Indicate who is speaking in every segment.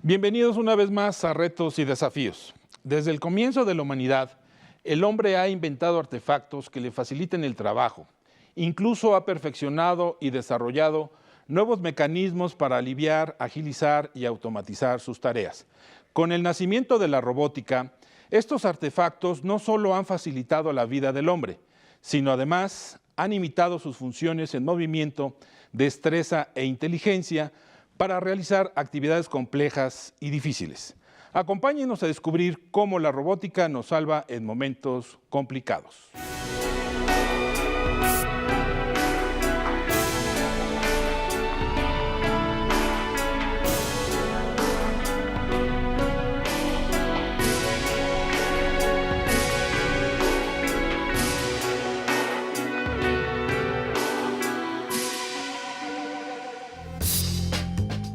Speaker 1: Bienvenidos una vez más a Retos y Desafíos. Desde el comienzo de la humanidad, el hombre ha inventado artefactos que le faciliten el trabajo. Incluso ha perfeccionado y desarrollado nuevos mecanismos para aliviar, agilizar y automatizar sus tareas. Con el nacimiento de la robótica, estos artefactos no solo han facilitado la vida del hombre, sino además han imitado sus funciones en movimiento, destreza e inteligencia para realizar actividades complejas y difíciles. Acompáñenos a descubrir cómo la robótica nos salva en momentos complicados.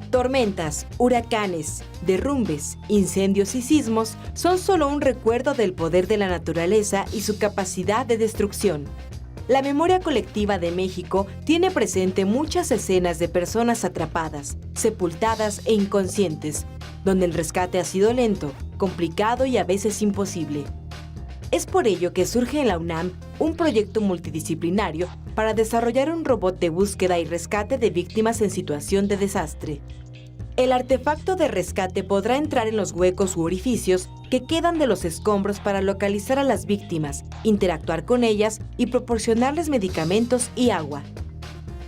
Speaker 2: Tormentas, huracanes, derrumbes, incendios y sismos son solo un recuerdo del poder de la naturaleza y su capacidad de destrucción. La memoria colectiva de México tiene presente muchas escenas de personas atrapadas, sepultadas e inconscientes, donde el rescate ha sido lento, complicado y a veces imposible. Es por ello que surge en la UNAM un proyecto multidisciplinario para desarrollar un robot de búsqueda y rescate de víctimas en situación de desastre. El artefacto de rescate podrá entrar en los huecos u orificios que quedan de los escombros para localizar a las víctimas, interactuar con ellas y proporcionarles medicamentos y agua.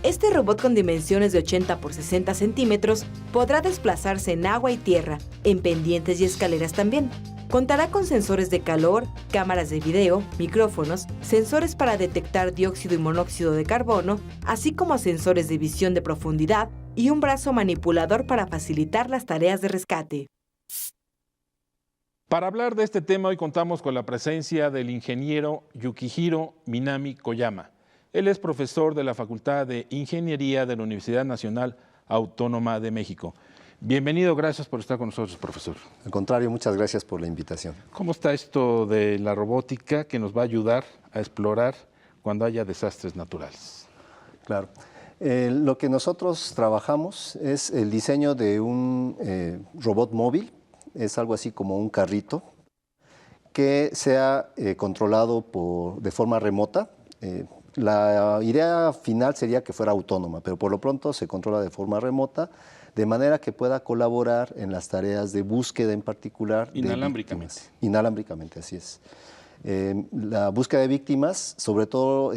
Speaker 2: Este robot con dimensiones de 80 por 60 centímetros podrá desplazarse en agua y tierra, en pendientes y escaleras también. Contará con sensores de calor, cámaras de video, micrófonos, sensores para detectar dióxido y monóxido de carbono, así como sensores de visión de profundidad y un brazo manipulador para facilitar las tareas de rescate.
Speaker 1: Para hablar de este tema, hoy contamos con la presencia del ingeniero Yukihiro Minami Koyama. Él es profesor de la Facultad de Ingeniería de la Universidad Nacional Autónoma de México. Bienvenido, gracias por estar con nosotros, profesor.
Speaker 3: Al contrario, muchas gracias por la invitación.
Speaker 1: ¿Cómo está esto de la robótica que nos va a ayudar a explorar cuando haya desastres naturales?
Speaker 3: Claro. Lo que nosotros trabajamos es el diseño de un robot móvil, es algo así como un carrito, que sea controlado de forma remota. La idea final sería que fuera autónoma, pero por lo pronto se controla de forma remota, de manera que pueda colaborar en las tareas de búsqueda en particular.
Speaker 1: Inalámbricamente.
Speaker 3: Inalámbricamente, así es. La búsqueda de víctimas, sobre todo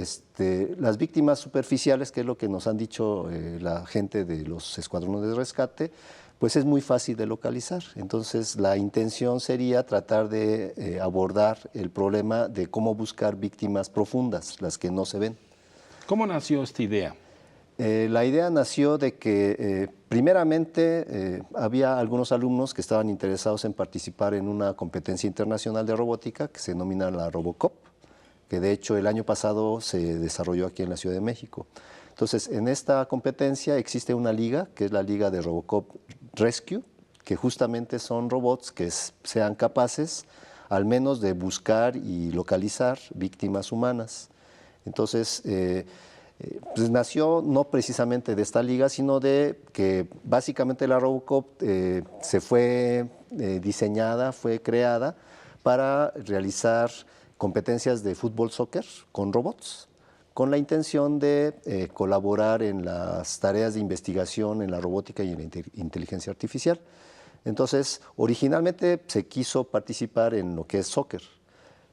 Speaker 3: las víctimas superficiales, que es lo que nos han dicho la gente de los escuadrones de rescate, pues es muy fácil de localizar. Entonces la intención sería tratar de abordar el problema de cómo buscar víctimas profundas, las que no se ven.
Speaker 1: ¿Cómo nació esta idea?
Speaker 3: La idea nació de que primeramente había algunos alumnos que estaban interesados en participar en una competencia internacional de robótica que se denomina la Robocop, que de hecho el año pasado se desarrolló aquí en la Ciudad de México. Entonces, en esta competencia existe una liga, que es la Liga de Robocop Rescue, que justamente son robots que sean capaces al menos de buscar y localizar víctimas humanas. Entonces, pues nació no precisamente de esta liga, sino de que básicamente la Robocop se fue diseñada, fue creada para realizar competencias de fútbol, soccer con robots, con la intención de colaborar en las tareas de investigación en la robótica y en la inteligencia artificial. Entonces, originalmente se quiso participar en lo que es soccer,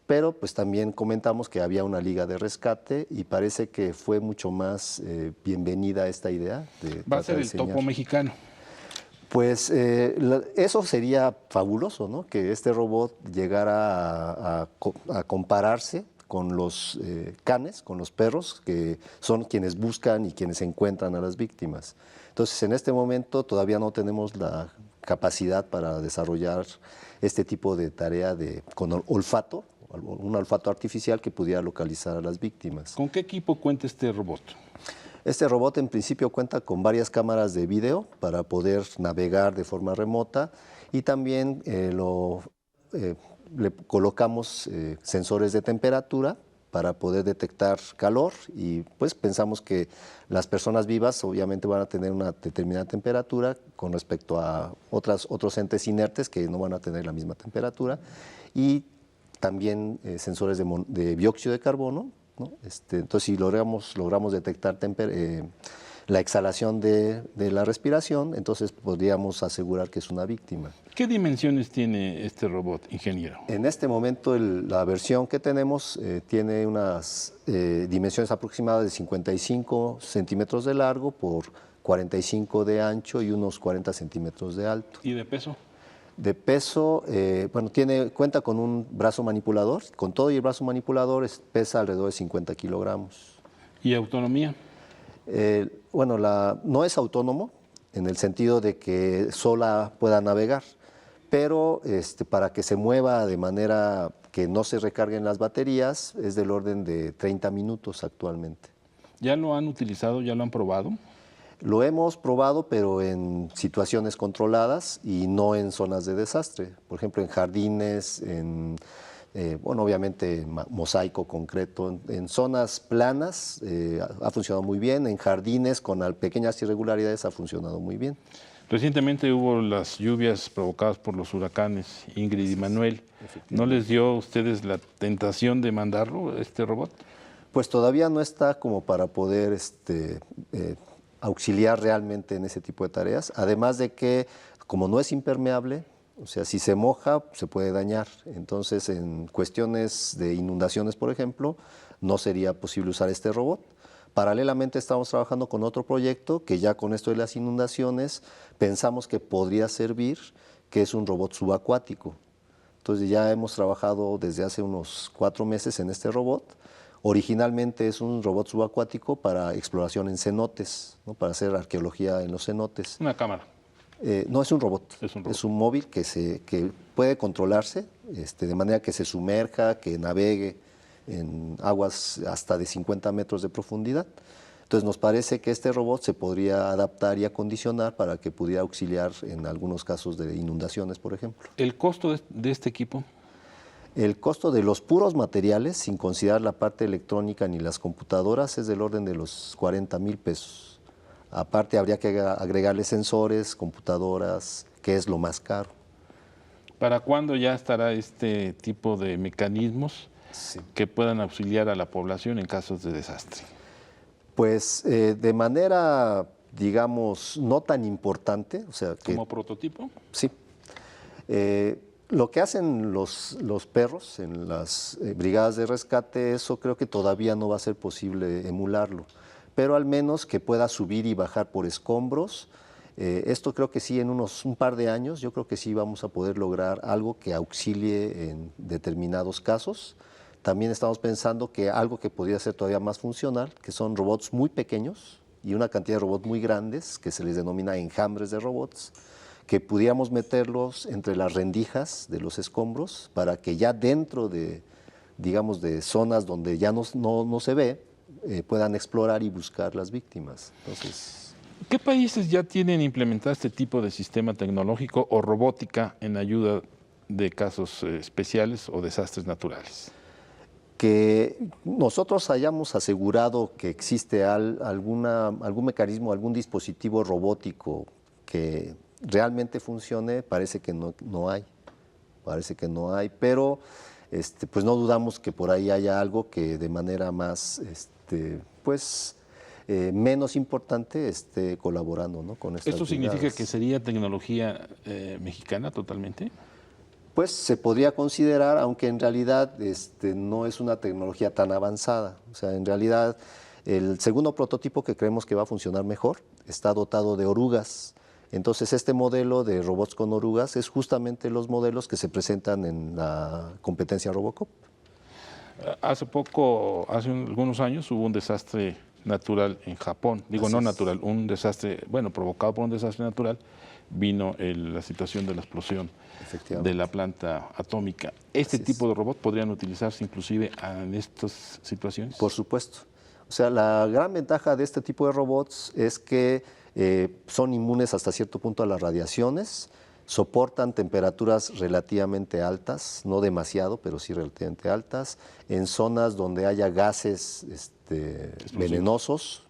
Speaker 3: pero pues también comentamos que había una liga de rescate y parece que fue mucho más bienvenida esta idea.
Speaker 1: ¿Va a ser el topo mexicano?
Speaker 3: Pues eso sería fabuloso, ¿no? Que este robot llegara a compararse con los canes, con los perros, que son quienes buscan y quienes encuentran a las víctimas. Entonces, en este momento todavía no tenemos la capacidad para desarrollar este tipo de tarea con olfato, un olfato artificial que pudiera localizar a las víctimas.
Speaker 1: ¿Con qué equipo cuenta este robot?
Speaker 3: Este robot en principio cuenta con varias cámaras de video para poder navegar de forma remota y también le colocamos sensores de temperatura para poder detectar calor y pues pensamos que las personas vivas obviamente van a tener una determinada temperatura con respecto a otros entes inertes que no van a tener la misma temperatura y también sensores de dióxido de carbono, ¿no? Entonces si logramos detectar la exhalación de la respiración, entonces podríamos asegurar que es una víctima.
Speaker 1: ¿Qué dimensiones tiene este robot, ingeniero?
Speaker 3: En este momento la versión que tenemos tiene unas dimensiones aproximadas de 55 centímetros de largo por 45 de ancho y unos 40 centímetros de alto.
Speaker 1: ¿Y de peso?
Speaker 3: De peso, bueno, cuenta con un brazo manipulador, con todo y el brazo manipulador pesa alrededor de 50 kilogramos.
Speaker 1: ¿Y autonomía?
Speaker 3: Bueno, no es autónomo en el sentido de que sola pueda navegar, pero para que se mueva de manera que no se recarguen las baterías es del orden de 30 minutos actualmente.
Speaker 1: ¿Ya lo han utilizado, ya lo han probado?
Speaker 3: Lo hemos probado, pero en situaciones controladas y no en zonas de desastre. Por ejemplo, en jardines, bueno, obviamente mosaico, concreto. En zonas planas ha funcionado muy bien. En jardines con pequeñas irregularidades ha funcionado muy bien.
Speaker 1: Recientemente hubo las lluvias provocadas por los huracanes Ingrid y Manuel. ¿No les dio a ustedes la tentación de mandarlo, este robot?
Speaker 3: Pues todavía no está como para poder auxiliar realmente en ese tipo de tareas. Además de que, como no es impermeable, o sea, si se moja, se puede dañar. Entonces, en cuestiones de inundaciones, por ejemplo, no sería posible usar este robot. Paralelamente estamos trabajando con otro proyecto que ya con esto de las inundaciones pensamos que podría servir, que es un robot subacuático. Entonces ya hemos trabajado desde hace unos 4 meses en este robot. Originalmente es un robot subacuático para exploración en cenotes, ¿no? Para hacer arqueología en los cenotes.
Speaker 1: Una cámara.
Speaker 3: No, es un robot.
Speaker 1: Es
Speaker 3: un móvil que puede controlarse de manera que se sumerja, que navegue en aguas hasta de 50 metros de profundidad. Entonces nos parece que este robot se podría adaptar y acondicionar para que pudiera auxiliar en algunos casos de inundaciones, por ejemplo.
Speaker 1: ¿El costo de este equipo?
Speaker 3: El costo de los puros materiales, sin considerar la parte electrónica ni las computadoras, es del orden de los 40,000 pesos. Aparte habría que agregarle sensores, computadoras, que es lo más caro.
Speaker 1: ¿Para cuándo ya estará este tipo de mecanismos que puedan auxiliar a la población en casos de desastre?
Speaker 3: Pues de manera, digamos, no tan importante. O sea,
Speaker 1: ¿Como prototipo?
Speaker 3: Sí. Lo que hacen los perros en las brigadas de rescate, eso creo que todavía no va a ser posible emularlo, pero al menos que pueda subir y bajar por escombros. Esto creo que sí, en un par de años, yo creo que sí vamos a poder lograr algo que auxilie en determinados casos. También estamos pensando que algo que podría ser todavía más funcional, que son robots muy pequeños y una cantidad de robots muy grandes, que se les denomina enjambres de robots, que pudiéramos meterlos entre las rendijas de los escombros para que ya dentro de, digamos, de zonas donde ya no se ve, puedan explorar y buscar las víctimas. Entonces,
Speaker 1: ¿qué países ya tienen implementado este tipo de sistema tecnológico o robótica en ayuda de casos especiales o desastres naturales?
Speaker 3: Que nosotros hayamos asegurado que existe algún mecanismo, algún dispositivo robótico que realmente funcione, parece que no hay. Parece que no hay, pero pues no dudamos que por ahí haya algo que de manera más menos importante esté colaborando, ¿no? Con estas
Speaker 1: ¿Esto significa
Speaker 3: brigadas.
Speaker 1: que sería tecnología mexicana totalmente?
Speaker 3: Pues se podría considerar, aunque en realidad no es una tecnología tan avanzada. O sea, en realidad el segundo prototipo que creemos que va a funcionar mejor está dotado de orugas. Entonces este modelo de robots con orugas es justamente los modelos que se presentan en la competencia Robocop.
Speaker 1: Hace algunos años hubo un desastre natural en Japón. Digo,
Speaker 3: Así
Speaker 1: no
Speaker 3: es.
Speaker 1: natural, un desastre, bueno, provocado por un desastre natural, vino la situación de la explosión de la planta atómica. ¿Este
Speaker 3: Así es.
Speaker 1: tipo de robot podrían utilizarse inclusive en estas situaciones?
Speaker 3: Por supuesto. O sea, la gran ventaja de este tipo de robots es que son inmunes hasta cierto punto a las radiaciones, soportan temperaturas relativamente altas, no demasiado, pero sí relativamente altas, en zonas donde haya gases venenosos.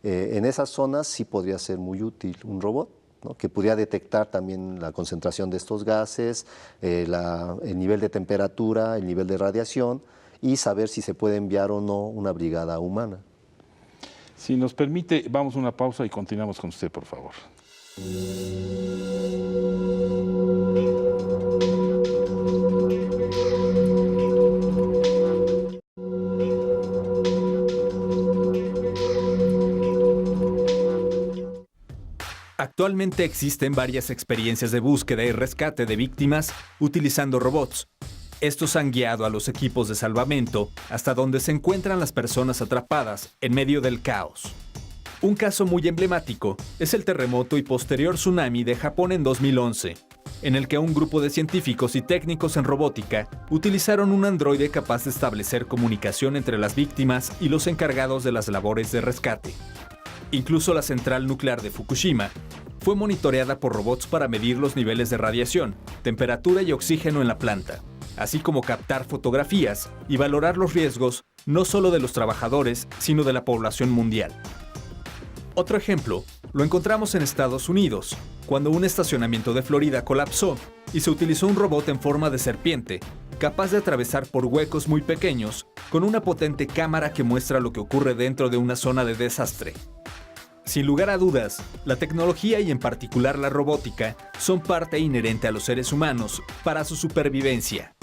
Speaker 3: En esas zonas sí podría ser muy útil un robot, ¿no? Que pudiera detectar también la concentración de estos gases, el nivel de temperatura, el nivel de radiación y saber si se puede enviar o no una brigada humana.
Speaker 1: Si nos permite, vamos a una pausa y continuamos con usted, por favor.
Speaker 4: Actualmente existen varias experiencias de búsqueda y rescate de víctimas utilizando robots. Estos han guiado a los equipos de salvamento hasta donde se encuentran las personas atrapadas en medio del caos. Un caso muy emblemático es el terremoto y posterior tsunami de Japón en 2011, en el que un grupo de científicos y técnicos en robótica utilizaron un androide capaz de establecer comunicación entre las víctimas y los encargados de las labores de rescate. Incluso la central nuclear de Fukushima fue monitoreada por robots para medir los niveles de radiación, temperatura y oxígeno en la planta, así como captar fotografías y valorar los riesgos no solo de los trabajadores, sino de la población mundial. Otro ejemplo lo encontramos en Estados Unidos, cuando un estacionamiento de Florida colapsó y se utilizó un robot en forma de serpiente, capaz de atravesar por huecos muy pequeños, con una potente cámara que muestra lo que ocurre dentro de una zona de desastre. Sin lugar a dudas, la tecnología y en particular la robótica son parte inherente a los seres humanos para su supervivencia.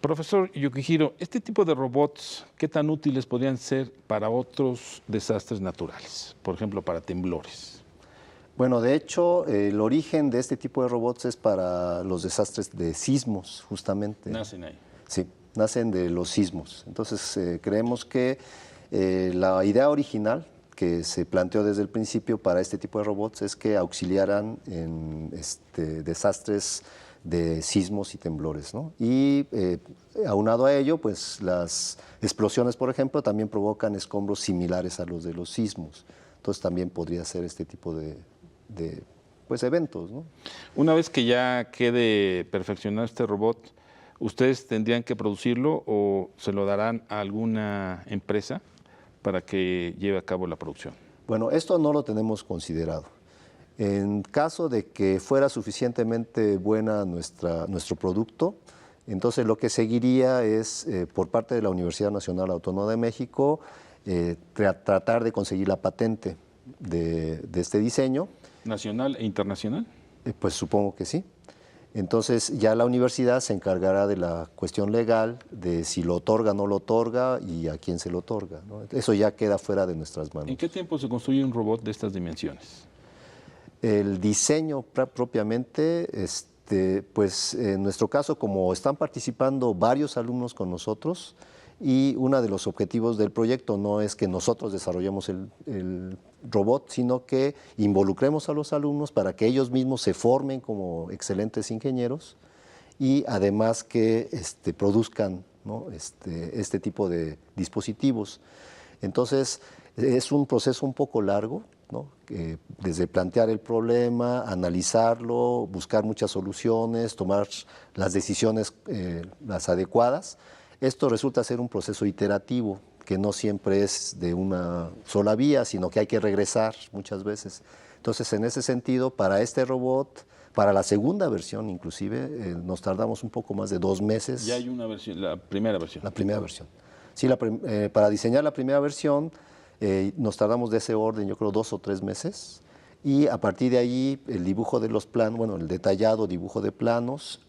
Speaker 1: Profesor Yukihiro, este tipo de robots, ¿qué tan útiles podrían ser para otros desastres naturales? Por ejemplo, para temblores.
Speaker 3: Bueno, de hecho, el origen de este tipo de robots es para los desastres de sismos, justamente.
Speaker 1: Nacen ahí.
Speaker 3: Sí, nacen de los sismos. Entonces, creemos que la idea original que se planteó desde el principio para este tipo de robots es que auxiliaran en desastres de sismos y temblores, ¿no? Y aunado a ello, pues las explosiones, por ejemplo, también provocan escombros similares a los de los sismos. Entonces también podría ser este tipo de pues, eventos, ¿no?
Speaker 1: Una vez que ya quede perfeccionado este robot, ¿ustedes tendrían que producirlo o se lo darán a alguna empresa para que lleve a cabo la producción?
Speaker 3: Bueno, esto no lo tenemos considerado. En caso de que fuera suficientemente buena nuestro producto, entonces lo que seguiría es, por parte de la Universidad Nacional Autónoma de México, tratar de conseguir la patente de este diseño.
Speaker 1: ¿Nacional e internacional?
Speaker 3: Pues supongo que sí. Entonces ya la universidad se encargará de la cuestión legal, de si lo otorga o no lo otorga y a quién se lo otorga, ¿no? Eso ya queda fuera de nuestras manos.
Speaker 1: ¿En qué tiempo se construye un robot de estas dimensiones?
Speaker 3: El diseño propiamente, pues en nuestro caso, como están participando varios alumnos con nosotros, y uno de los objetivos del proyecto no es que nosotros desarrollemos el robot, sino que involucremos a los alumnos para que ellos mismos se formen como excelentes ingenieros y además que produzcan, ¿no? este tipo de dispositivos. Entonces, es un proceso un poco largo, ¿no? Desde plantear el problema, analizarlo, buscar muchas soluciones, tomar las decisiones las adecuadas. Esto resulta ser un proceso iterativo, que no siempre es de una sola vía, sino que hay que regresar muchas veces. Entonces, en ese sentido, para este robot, para la segunda versión inclusive, nos tardamos un poco más de 2 meses.
Speaker 1: Ya hay una versión, la primera versión.
Speaker 3: La primera versión. Sí, para diseñar la primera versión nos tardamos de ese orden, yo creo, 2 o 3 meses. Y a partir de ahí, el dibujo de los planos, bueno, el detallado dibujo de planos,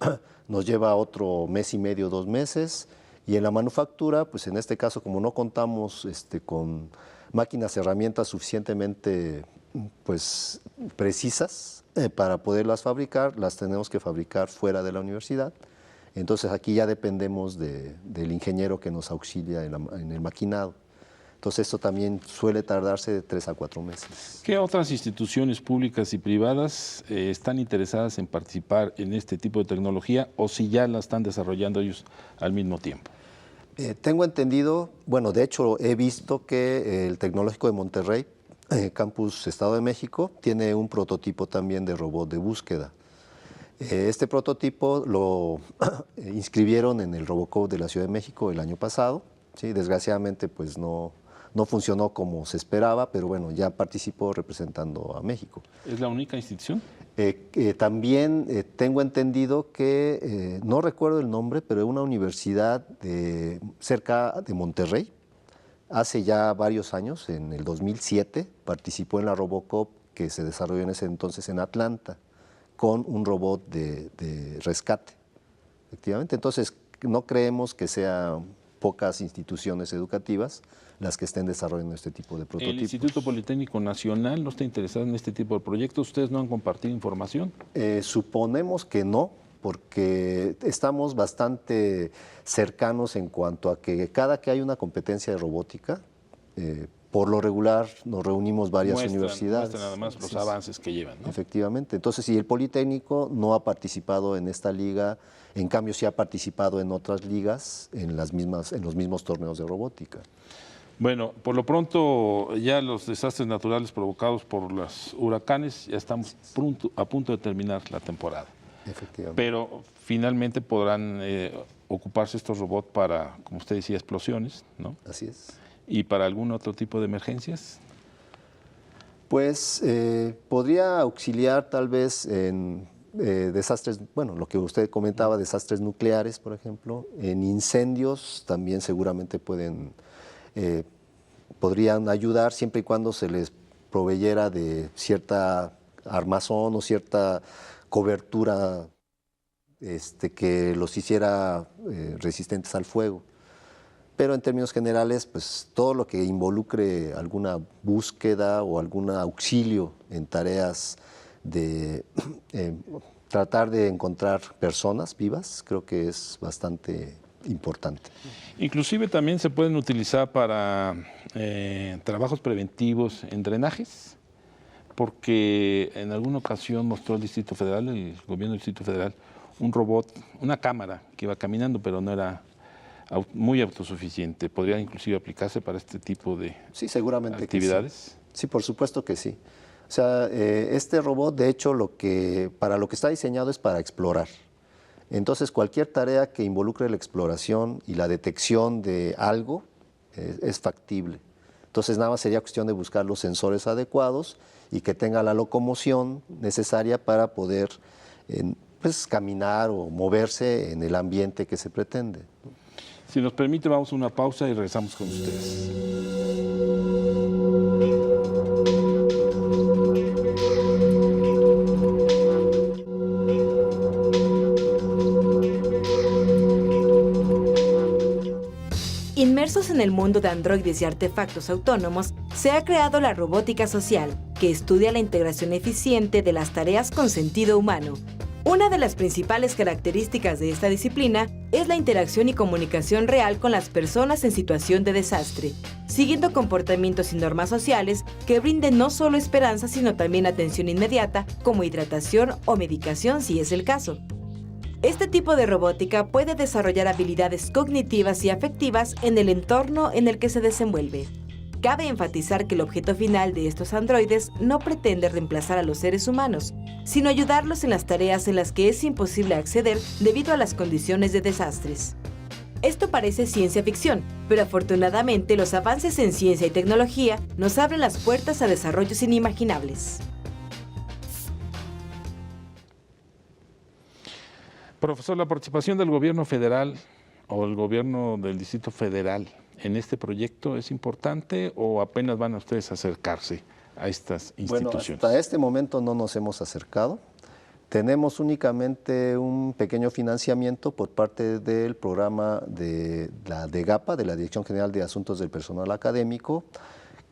Speaker 3: nos lleva otro mes y medio, 2 meses. Y en la manufactura, pues en este caso, como no contamos con máquinas, herramientas suficientemente pues, precisas para poderlas fabricar, las tenemos que fabricar fuera de la universidad. Entonces aquí ya dependemos del ingeniero que nos auxilia en el maquinado. Entonces esto también suele tardarse de 3 a 4 meses.
Speaker 1: ¿Qué otras instituciones públicas y privadas están interesadas en participar en este tipo de tecnología o si ya la están desarrollando ellos al mismo tiempo?
Speaker 3: Tengo entendido, bueno, de hecho he visto que el Tecnológico de Monterrey Campus Estado de México, tiene un prototipo también de robot de búsqueda. Este prototipo lo inscribieron en el Robocop de la Ciudad de México el año pasado. ¿Sí? Desgraciadamente pues no funcionó como se esperaba, pero bueno, ya participó representando a México.
Speaker 1: ¿Es la única institución?
Speaker 3: También tengo entendido que, no recuerdo el nombre, pero una universidad cerca de Monterrey, hace ya varios años, en el 2007, participó en la Robocop que se desarrolló en ese entonces en Atlanta, con un robot de rescate, efectivamente. Entonces, no creemos que sean pocas instituciones educativas las que estén desarrollando este tipo de prototipos.
Speaker 1: ¿El Instituto Politécnico Nacional no está interesado en este tipo de proyectos? ¿Ustedes no han compartido información?
Speaker 3: Suponemos que no, porque estamos bastante cercanos en cuanto a que cada que hay una competencia de robótica, por lo regular nos reunimos varias universidades.
Speaker 1: Muestran nada más los avances que llevan, ¿no?
Speaker 3: Efectivamente. Entonces, si el Politécnico no ha participado en esta liga, en cambio sí ha participado en otras ligas, en los mismos torneos de robótica.
Speaker 1: Bueno, por lo pronto ya los desastres naturales provocados por los huracanes ya estamos a punto de terminar la temporada.
Speaker 3: Efectivamente.
Speaker 1: Pero finalmente podrán ocuparse estos robots para, como usted decía, explosiones, ¿no?
Speaker 3: Así es.
Speaker 1: ¿Y para algún otro tipo de emergencias?
Speaker 3: Pues podría auxiliar tal vez en desastres, bueno, lo que usted comentaba, desastres nucleares, por ejemplo. En incendios también seguramente podrían ayudar siempre y cuando se les proveyera de cierta armazón o cierta cobertura que los hiciera resistentes al fuego. Pero en términos generales, pues todo lo que involucre alguna búsqueda o algún auxilio en tareas de tratar de encontrar personas vivas, creo que es bastante importante.
Speaker 1: Inclusive también se pueden utilizar para trabajos preventivos en drenajes, porque en alguna ocasión mostró el Distrito Federal, el gobierno del Distrito Federal, un robot, una cámara que iba caminando, pero no era muy autosuficiente. ¿Podría inclusive aplicarse para este tipo de
Speaker 3: seguramente
Speaker 1: actividades?
Speaker 3: Que sí. Sí, por supuesto que sí. O sea, este robot, de hecho, para lo que está diseñado es para explorar. Entonces, cualquier tarea que involucre la exploración y la detección de algo es factible. Entonces, nada más sería cuestión de buscar los sensores adecuados y que tenga la locomoción necesaria para poder pues, caminar o moverse en el ambiente que se pretende.
Speaker 1: Si nos permite, vamos a una pausa y regresamos con ustedes.
Speaker 2: Inmersos en el mundo de androides y artefactos autónomos, se ha creado la robótica social, que estudia la integración eficiente de las tareas con sentido humano. Una de las principales características de esta disciplina es la interacción y comunicación real con las personas en situación de desastre, siguiendo comportamientos y normas sociales que brinden no solo esperanza, sino también atención inmediata, como hidratación o medicación si es el caso. Este tipo de robótica puede desarrollar habilidades cognitivas y afectivas en el entorno en el que se desenvuelve. Cabe enfatizar que el objeto final de estos androides no pretende reemplazar a los seres humanos, sino ayudarlos en las tareas en las que es imposible acceder debido a las condiciones de desastres. Esto parece ciencia ficción, pero afortunadamente los avances en ciencia y tecnología nos abren las puertas a desarrollos inimaginables.
Speaker 1: Profesor, ¿la participación del gobierno federal o el gobierno del Distrito Federal en este proyecto es importante o apenas van a ustedes a acercarse a estas instituciones?
Speaker 3: Bueno, hasta este momento no nos hemos acercado. Tenemos únicamente un pequeño financiamiento por parte del programa de la DGAPA, de la Dirección General de Asuntos del Personal Académico,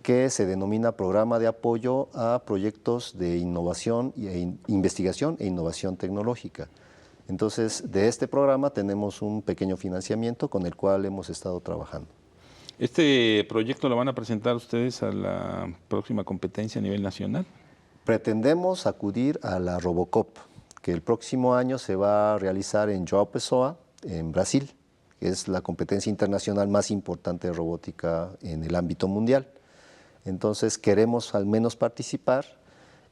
Speaker 3: que se denomina Programa de Apoyo a Proyectos de Innovación, Investigación e Innovación Tecnológica. Entonces, de este programa tenemos un pequeño financiamiento con el cual hemos estado trabajando.
Speaker 1: ¿Este proyecto lo van a presentar ustedes a la próxima competencia a nivel nacional?
Speaker 3: Pretendemos acudir a la Robocop, que el próximo año se va a realizar en João Pessoa, en Brasil, que es la competencia internacional más importante de robótica en el ámbito mundial. Entonces queremos al menos participar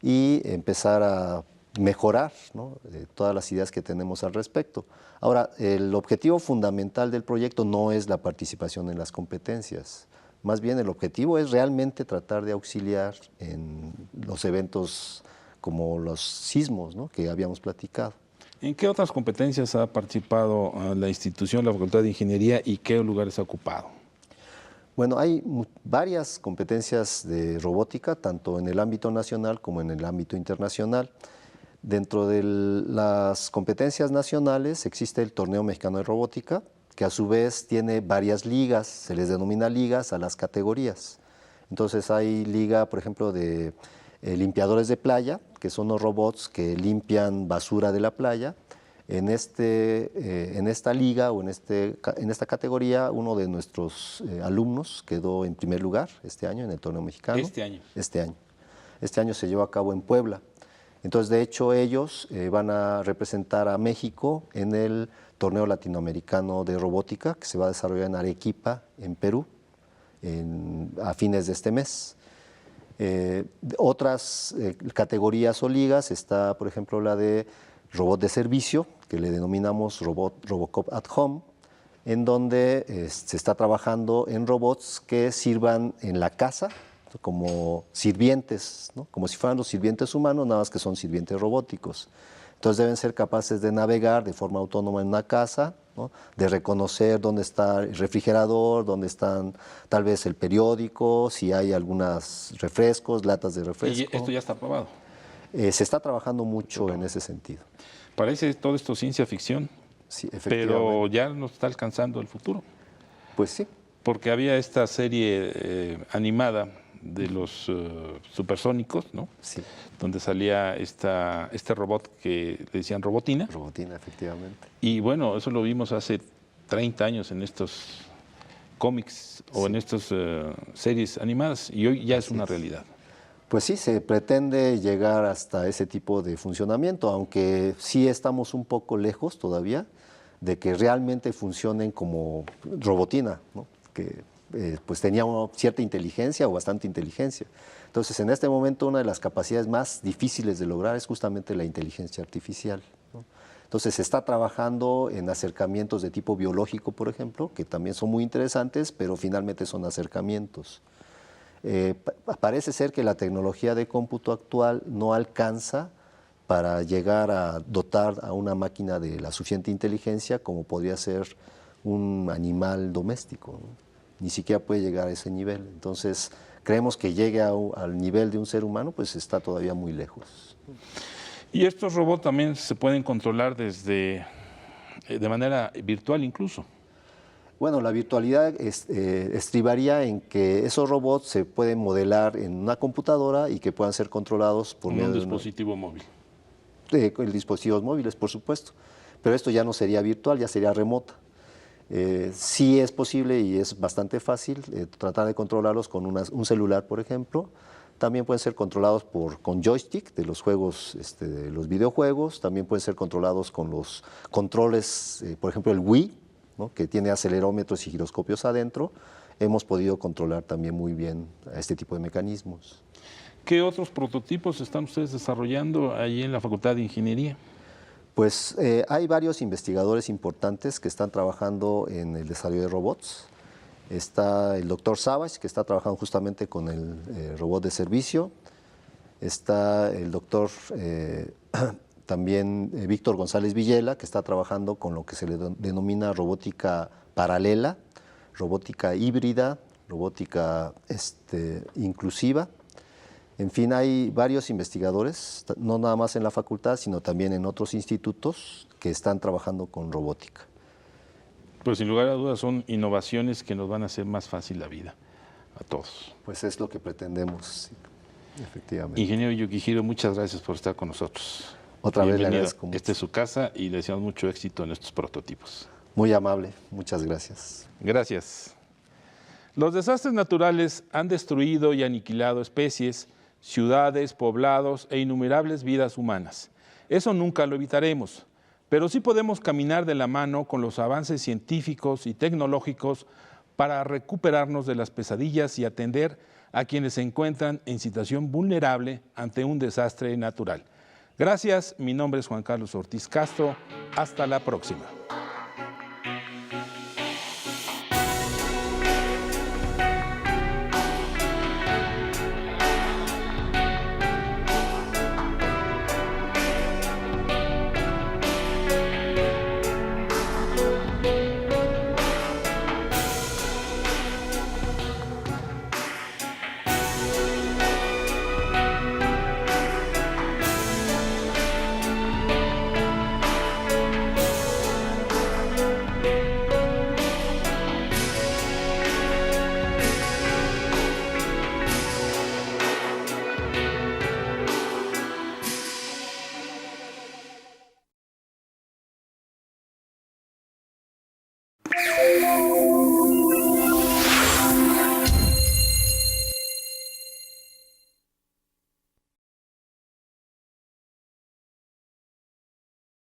Speaker 3: y empezar a mejorar, ¿no?, todas las ideas que tenemos al respecto. Ahora, el objetivo fundamental del proyecto no es la participación en las competencias. Más bien el objetivo es realmente tratar de auxiliar en los eventos como los sismos, ¿no?, que habíamos platicado.
Speaker 1: ¿En qué otras competencias ha participado la institución, la Facultad de Ingeniería, y qué lugares ha ocupado?
Speaker 3: Bueno, hay varias competencias de robótica, tanto en el ámbito nacional como en el ámbito internacional. Dentro de las competencias nacionales existe el Torneo Mexicano de Robótica, que a su vez tiene varias ligas, se les denomina ligas a las categorías. Entonces hay liga, por ejemplo, de limpiadores de playa, que son los robots que limpian basura de la playa. En esta liga o en esta categoría, uno de nuestros alumnos quedó en primer lugar este año en el torneo mexicano.
Speaker 1: Este año.
Speaker 3: Este año se llevó a cabo en Puebla. Entonces, de hecho, ellos van a representar a México en el torneo latinoamericano de robótica que se va a desarrollar en Arequipa, en Perú, a fines de este mes. Otras categorías o ligas está, por ejemplo, la de robot de servicio, que le denominamos Robocop at Home, en donde se está trabajando en robots que sirvan en la casa como sirvientes, ¿no?, como si fueran los sirvientes humanos, nada más que son sirvientes robóticos. Entonces deben ser capaces de navegar de forma autónoma en una casa, ¿no?, de reconocer dónde está el refrigerador, dónde están tal vez el periódico, si hay algunos refrescos, latas de refresco.
Speaker 1: ¿Y esto ya está aprobado?
Speaker 3: Se está trabajando mucho en ese sentido.
Speaker 1: Parece todo esto ciencia ficción,
Speaker 3: Sí, efectivamente.
Speaker 1: pero ya nos está alcanzando el futuro.
Speaker 3: Pues sí.
Speaker 1: Porque había esta serie animada de los supersónicos, ¿no?
Speaker 3: Sí.
Speaker 1: Donde salía este robot que le decían Robotina.
Speaker 3: Robotina, efectivamente.
Speaker 1: Y bueno, eso lo vimos hace 30 años en estos cómics o en estas series animadas, y hoy ya es una realidad.
Speaker 3: Pues sí, se pretende llegar hasta ese tipo de funcionamiento, aunque sí estamos un poco lejos todavía de que realmente funcionen como Robotina, ¿no?, que pues tenía cierta inteligencia o bastante inteligencia. Entonces, en este momento una de las capacidades más difíciles de lograr es justamente la inteligencia artificial, ¿no? Entonces, se está trabajando en acercamientos de tipo biológico, por ejemplo, que también son muy interesantes, pero finalmente son acercamientos. Parece ser que la tecnología de cómputo actual no alcanza para llegar a dotar a una máquina de la suficiente inteligencia como podría ser un animal doméstico, ¿no? Ni siquiera puede llegar a ese nivel. Entonces, creemos que llegue al nivel de un ser humano, pues está todavía muy lejos.
Speaker 1: Y estos robots también se pueden controlar de manera virtual incluso.
Speaker 3: Bueno, la virtualidad estribaría en que esos robots se pueden modelar en una computadora y que puedan ser controlados por medio
Speaker 1: un
Speaker 3: de
Speaker 1: dispositivo móvil.
Speaker 3: Dispositivos móviles, por supuesto. Pero esto ya no sería virtual, ya sería remota. Sí es posible y es bastante fácil tratar de controlarlos con un celular, por ejemplo. También pueden ser controlados con joystick de los juegos, de los videojuegos. También pueden ser controlados con los controles, por ejemplo, el Wii, ¿no?, que tiene acelerómetros y giroscopios adentro. Hemos podido controlar también muy bien a este tipo de mecanismos.
Speaker 1: ¿Qué otros prototipos están ustedes desarrollando ahí en la Facultad de Ingeniería?
Speaker 3: Pues hay varios investigadores importantes que están trabajando en el desarrollo de robots. Está el doctor Savage, que está trabajando justamente con el robot de servicio. Está el doctor también Víctor González Villela, que está trabajando con lo que se le denomina robótica paralela, robótica híbrida, robótica inclusiva. En fin, hay varios investigadores, no nada más en la facultad, sino también en otros institutos que están trabajando con robótica.
Speaker 1: Pues sin lugar a dudas son innovaciones que nos van a hacer más fácil la vida a todos.
Speaker 3: Pues es lo que pretendemos, sí, efectivamente.
Speaker 1: Ingeniero Yukihiro, muchas gracias por estar con nosotros.
Speaker 3: Otra vez le
Speaker 1: Bienvenido.
Speaker 3: agradezco mucho.
Speaker 1: Esta es su casa y le deseamos mucho éxito en estos prototipos.
Speaker 3: Muy amable, muchas gracias.
Speaker 1: Gracias. Los desastres naturales han destruido y aniquilado especies, ciudades, poblados e innumerables vidas humanas. Eso nunca lo evitaremos, pero sí podemos caminar de la mano con los avances científicos y tecnológicos para recuperarnos de las pesadillas y atender a quienes se encuentran en situación vulnerable ante un desastre natural. Gracias, mi nombre es Juan Carlos Ortiz Castro. Hasta la próxima.